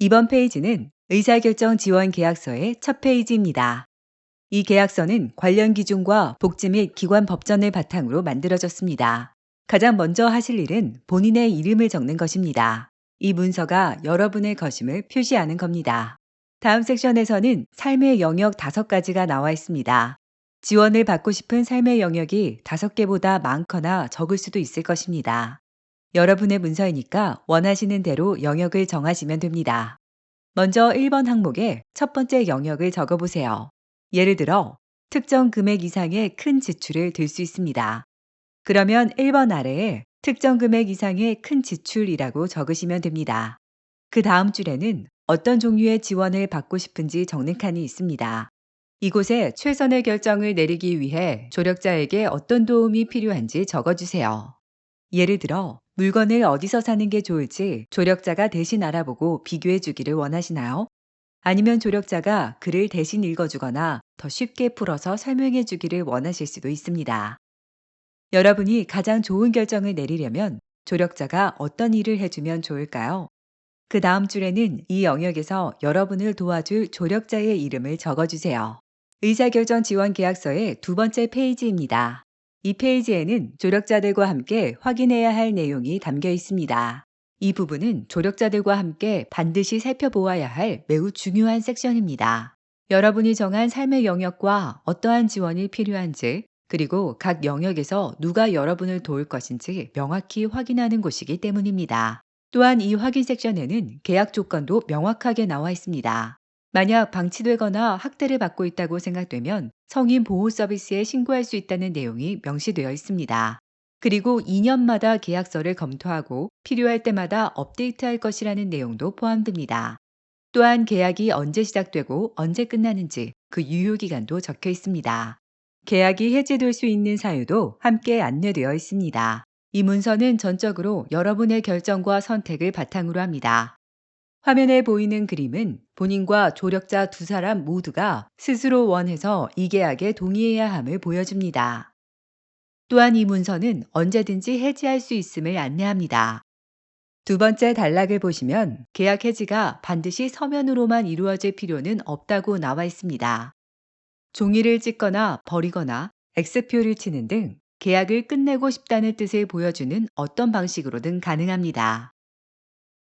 이번 페이지는 의사결정 지원 계약서의 첫 페이지입니다. 이 계약서는 관련 기준과 복지 및 기관 법전을 바탕으로 만들어졌습니다. 가장 먼저 하실 일은 본인의 이름을 적는 것입니다. 이 문서가 여러분의 것임을 표시하는 겁니다. 다음 섹션에서는 삶의 영역 5가지가 나와 있습니다. 지원을 받고 싶은 삶의 영역이 5개보다 많거나 적을 수도 있을 것입니다. 여러분의 문서이니까 원하시는 대로 영역을 정하시면 됩니다. 먼저 1번 항목에 첫 번째 영역을 적어보세요. 예를 들어, 특정 금액 이상의 큰 지출을 들 수 있습니다. 그러면 1번 아래에 특정 금액 이상의 큰 지출이라고 적으시면 됩니다. 그 다음 줄에는 어떤 종류의 지원을 받고 싶은지 적는 칸이 있습니다. 이곳에 최선의 결정을 내리기 위해 조력자에게 어떤 도움이 필요한지 적어주세요. 예를 들어, 물건을 어디서 사는 게 좋을지 조력자가 대신 알아보고 비교해 주기를 원하시나요? 아니면 조력자가 글을 대신 읽어주거나 더 쉽게 풀어서 설명해 주기를 원하실 수도 있습니다. 여러분이 가장 좋은 결정을 내리려면 조력자가 어떤 일을 해주면 좋을까요? 그 다음 줄에는 이 영역에서 여러분을 도와줄 조력자의 이름을 적어주세요. 의사결정 지원 계약서의 두 번째 페이지입니다. 이 페이지에는 조력자들과 함께 확인해야 할 내용이 담겨 있습니다. 이 부분은 조력자들과 함께 반드시 살펴보아야 할 매우 중요한 섹션입니다. 여러분이 정한 삶의 영역과 어떠한 지원이 필요한지, 그리고 각 영역에서 누가 여러분을 도울 것인지 명확히 확인하는 곳이기 때문입니다. 또한 이 확인 섹션에는 계약 조건도 명확하게 나와 있습니다. 만약 방치되거나 학대를 받고 있다고 생각되면 성인 보호 서비스에 신고할 수 있다는 내용이 명시되어 있습니다. 그리고 2년마다 계약서를 검토하고 필요할 때마다 업데이트할 것이라는 내용도 포함됩니다. 또한 계약이 언제 시작되고 언제 끝나는지 그 유효기간도 적혀 있습니다. 계약이 해지될 수 있는 사유도 함께 안내되어 있습니다. 이 문서는 전적으로 여러분의 결정과 선택을 바탕으로 합니다. 화면에 보이는 그림은 본인과 조력자 두 사람 모두가 스스로 원해서 이 계약에 동의해야 함을 보여줍니다. 또한 이 문서는 언제든지 해지할 수 있음을 안내합니다. 두 번째 단락을 보시면 계약 해지가 반드시 서면으로만 이루어질 필요는 없다고 나와 있습니다. 종이를 찍거나 버리거나 X표를 치는 등 계약을 끝내고 싶다는 뜻을 보여주는 어떤 방식으로든 가능합니다.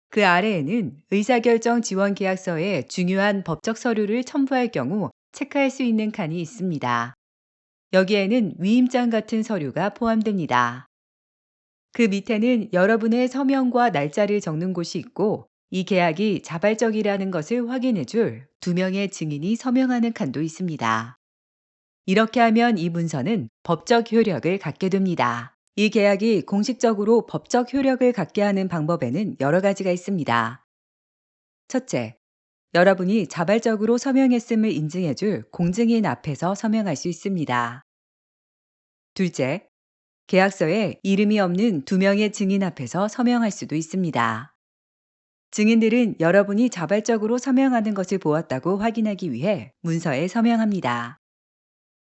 그 아래에는 의사결정 지원 계약서에 중요한 법적 서류를 첨부할 경우 체크할 수 있는 칸이 있습니다. 여기에는 위임장 같은 서류가 포함됩니다. 그 밑에는 여러분의 서명과 날짜를 적는 곳이 있고 이 계약이 자발적이라는 것을 확인해 줄 2명의 증인이 서명하는 칸도 있습니다. 이렇게 하면 이 문서는 법적 효력을 갖게 됩니다. 이 계약이 공식적으로 법적 효력을 갖게 하는 방법에는 여러 가지가 있습니다. 첫째, 여러분이 자발적으로 서명했음을 인증해 줄 공증인 앞에서 서명할 수 있습니다. 둘째, 계약서에 이름이 없는 2명의 증인 앞에서 서명할 수도 있습니다. 증인들은 여러분이 자발적으로 서명하는 것을 보았다고 확인하기 위해 문서에 서명합니다.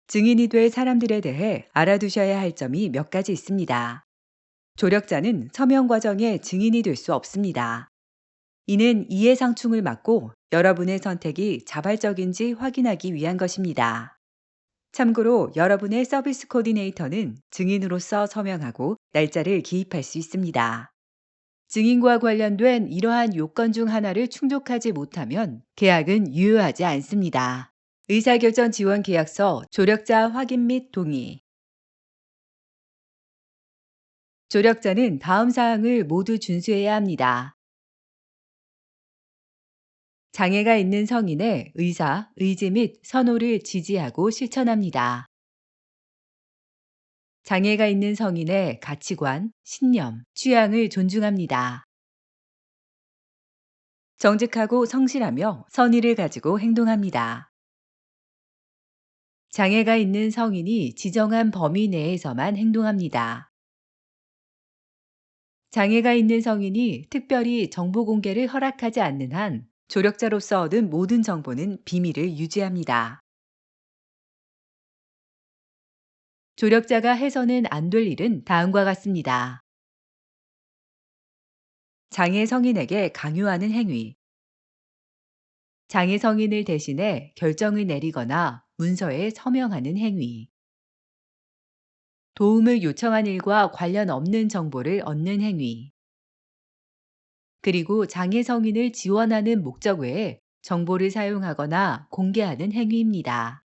증인이 될 사람들에 대해 알아두셔야 할 점이 몇 가지 있습니다. 조력자는 서명 과정에 증인이 될 수 없습니다. 이는 이해상충을 막고 여러분의 선택이 자발적인지 확인하기 위한 것입니다. 참고로 여러분의 서비스 코디네이터는 증인으로서 서명하고 날짜를 기입할 수 있습니다. 증인과 관련된 이러한 요건 중 하나를 충족하지 못하면 계약은 유효하지 않습니다. 의사결정 지원 계약서 조력자 확인 및 동의. 조력자는 다음 사항을 모두 준수해야 합니다. 장애가 있는 성인의 의사, 의지 및 선호를 지지하고 실천합니다. 장애가 있는 성인의 가치관, 신념, 취향을 존중합니다. 정직하고 성실하며 선의를 가지고 행동합니다. 장애가 있는 성인이 지정한 범위 내에서만 행동합니다. 장애가 있는 성인이 특별히 정보 공개를 허락하지 않는 한 조력자로서 얻은 모든 정보는 비밀을 유지합니다. 조력자가 해서는 안 될 일은 다음과 같습니다. 장애 성인에게 강요하는 행위, 장애 성인을 대신해 결정을 내리거나 문서에 서명하는 행위, 도움을 요청한 일과 관련 없는 정보를 얻는 행위, 그리고 장애 성인을 지원하는 목적 외에 정보를 사용하거나 공개하는 행위입니다.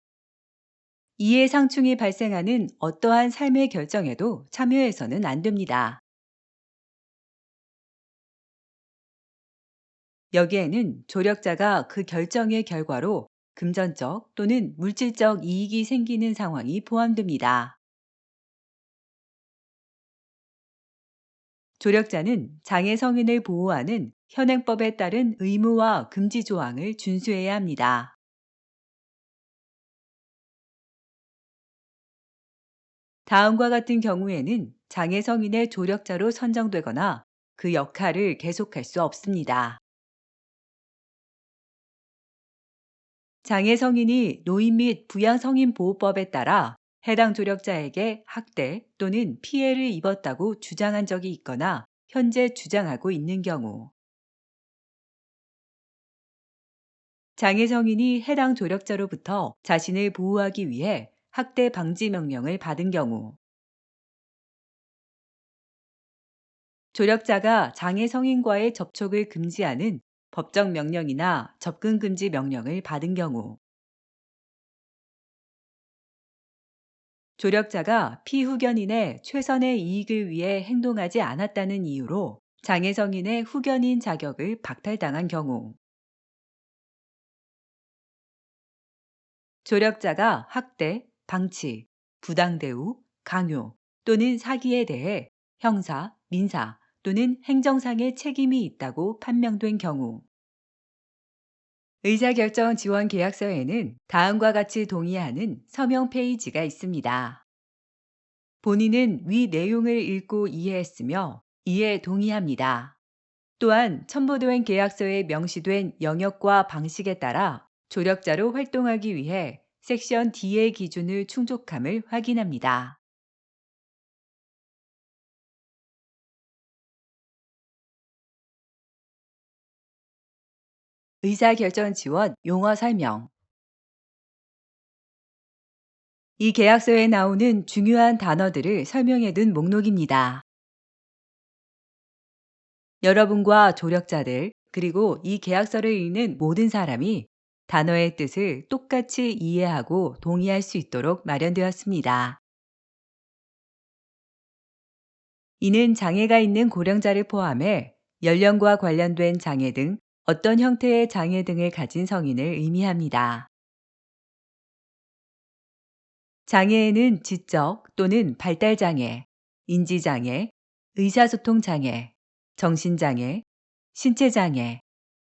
이해 상충이 발생하는 어떠한 삶의 결정에도 참여해서는 안 됩니다. 여기에는 조력자가 그 결정의 결과로 금전적 또는 물질적 이익이 생기는 상황이 포함됩니다. 조력자는 장애 성인을 보호하는 현행법에 따른 의무와 금지 조항을 준수해야 합니다. 다음과 같은 경우에는 장애 성인의 조력자로 선정되거나 그 역할을 계속할 수 없습니다. 장애 성인이 노인 및 부양 성인 보호법에 따라 해당 조력자에게 학대 또는 피해를 입었다고 주장한 적이 있거나 현재 주장하고 있는 경우, 장애 성인이 해당 조력자로부터 자신을 보호하기 위해 학대 방지 명령을 받은 경우, 조력자가 장애 성인과의 접촉을 금지하는 법적 명령이나 접근 금지 명령을 받은 경우, 조력자가 피후견인의 최선의 이익을 위해 행동하지 않았다는 이유로 장애 성인의 후견인 자격을 박탈당한 경우, 조력자가 학대, 방치, 부당대우, 강요 또는 사기에 대해 형사, 민사 또는 행정상의 책임이 있다고 판명된 경우, 의사결정 지원 계약서에는 다음과 같이 동의하는 서명 페이지가 있습니다. 본인은 위 내용을 읽고 이해했으며 이에 동의합니다. 또한 첨부된 계약서에 명시된 영역과 방식에 따라 조력자로 활동하기 위해 섹션 D의 기준을 충족함을 확인합니다. 의사결정 지원 용어 설명. 이 계약서에 나오는 중요한 단어들을 설명해 둔 목록입니다. 여러분과 조력자들, 그리고 이 계약서를 읽는 모든 사람이 단어의 뜻을 똑같이 이해하고 동의할 수 있도록 마련되었습니다. 이는 장애가 있는 고령자를 포함해 연령과 관련된 장애 등 어떤 형태의 장애 등을 가진 성인을 의미합니다. 장애에는 지적 또는 발달장애, 인지장애, 의사소통장애, 정신장애, 신체장애,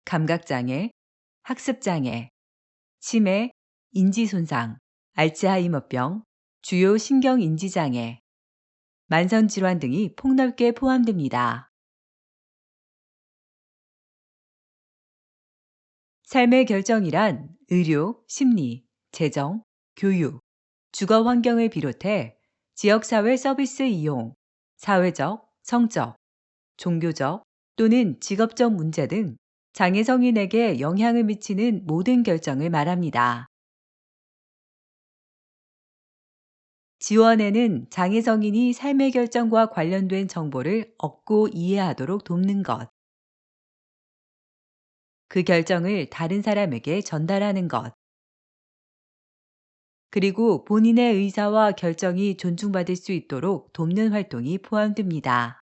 감각장애, 학습장애, 치매, 인지손상, 알츠하이머병, 주요 신경인지장애, 만성질환 등이 폭넓게 포함됩니다. 삶의 결정이란 의료, 심리, 재정, 교육, 주거 환경을 비롯해 지역사회 서비스 이용, 사회적, 성적, 종교적 또는 직업적 문제 등 장애 성인에게 영향을 미치는 모든 결정을 말합니다. 지원에는 장애 성인이 삶의 결정과 관련된 정보를 얻고 이해하도록 돕는 것, 그 결정을 다른 사람에게 전달하는 것, 그리고 본인의 의사와 결정이 존중받을 수 있도록 돕는 활동이 포함됩니다.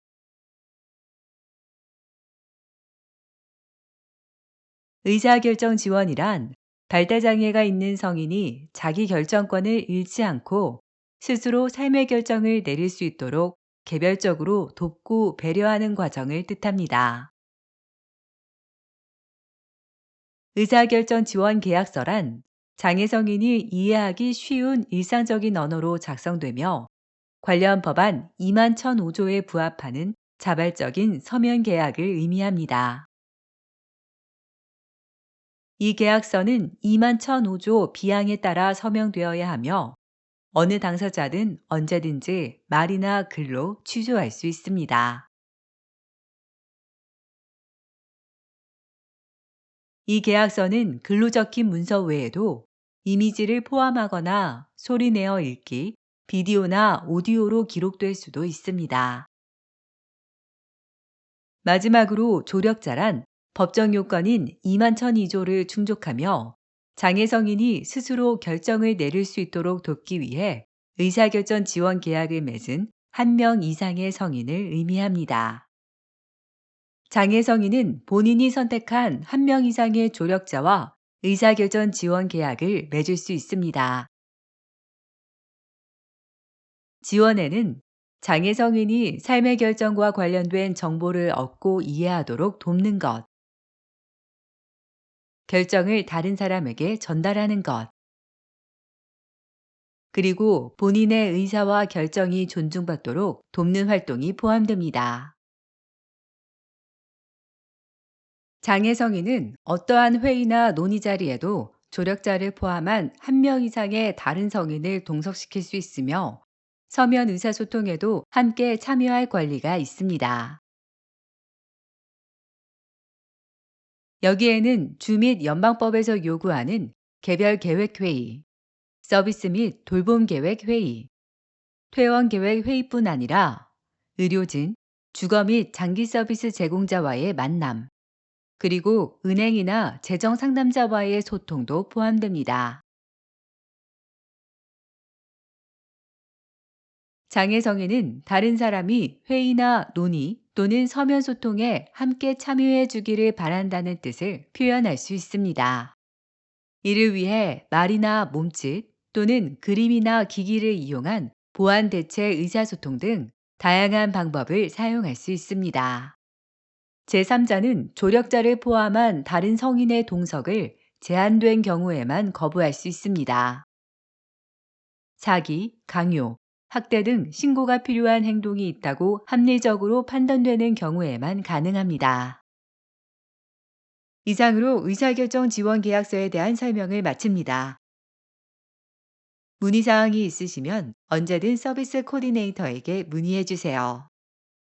의사결정 지원이란 발달장애가 있는 성인이 자기 결정권을 잃지 않고 스스로 삶의 결정을 내릴 수 있도록 개별적으로 돕고 배려하는 과정을 뜻합니다. 의사결정 지원 계약서란 장애 성인이 이해하기 쉬운 일상적인 언어로 작성되며 관련 법안 2만 1,005조에 부합하는 자발적인 서면 계약을 의미합니다. 이 계약서는 2만 1,005조 비항에 따라 서명되어야 하며 어느 당사자든 언제든지 말이나 글로 취소할 수 있습니다. 이 계약서는 글로 적힌 문서 외에도 이미지를 포함하거나 소리 내어 읽기, 비디오나 오디오로 기록될 수도 있습니다. 마지막으로 조력자란 법정 요건인 2만 1002조를 충족하며 장애 성인이 스스로 결정을 내릴 수 있도록 돕기 위해 의사결정 지원 계약을 맺은 한 명 이상의 성인을 의미합니다. 장애 성인은 본인이 선택한 한 명 이상의 조력자와 의사결정 지원 계약을 맺을 수 있습니다. 지원에는 장애 성인이 삶의 결정과 관련된 정보를 얻고 이해하도록 돕는 것, 결정을 다른 사람에게 전달하는 것, 그리고 본인의 의사와 결정이 존중받도록 돕는 활동이 포함됩니다. 장애 성인은 어떠한 회의나 논의 자리에도 조력자를 포함한 한 명 이상의 다른 성인을 동석시킬 수 있으며 서면 의사소통에도 함께 참여할 권리가 있습니다. 여기에는 주 및 연방법에서 요구하는 개별 계획 회의, 서비스 및 돌봄 계획 회의, 퇴원 계획 회의뿐 아니라 의료진, 주거 및 장기 서비스 제공자와의 만남, 그리고 은행이나 재정 상담자와의 소통도 포함됩니다. 장애 성인은 다른 사람이 회의나 논의 또는 서면 소통에 함께 참여해 주기를 바란다는 뜻을 표현할 수 있습니다. 이를 위해 말이나 몸짓 또는 그림이나 기기를 이용한 보안 대체 의사소통 등 다양한 방법을 사용할 수 있습니다. 제3자는 조력자를 포함한 다른 성인의 동석을 제한된 경우에만 거부할 수 있습니다. 사기, 강요, 학대 등 신고가 필요한 행동이 있다고 합리적으로 판단되는 경우에만 가능합니다. 이상으로 의사결정 지원 계약서에 대한 설명을 마칩니다. 문의사항이 있으시면 언제든 서비스 코디네이터에게 문의해 주세요.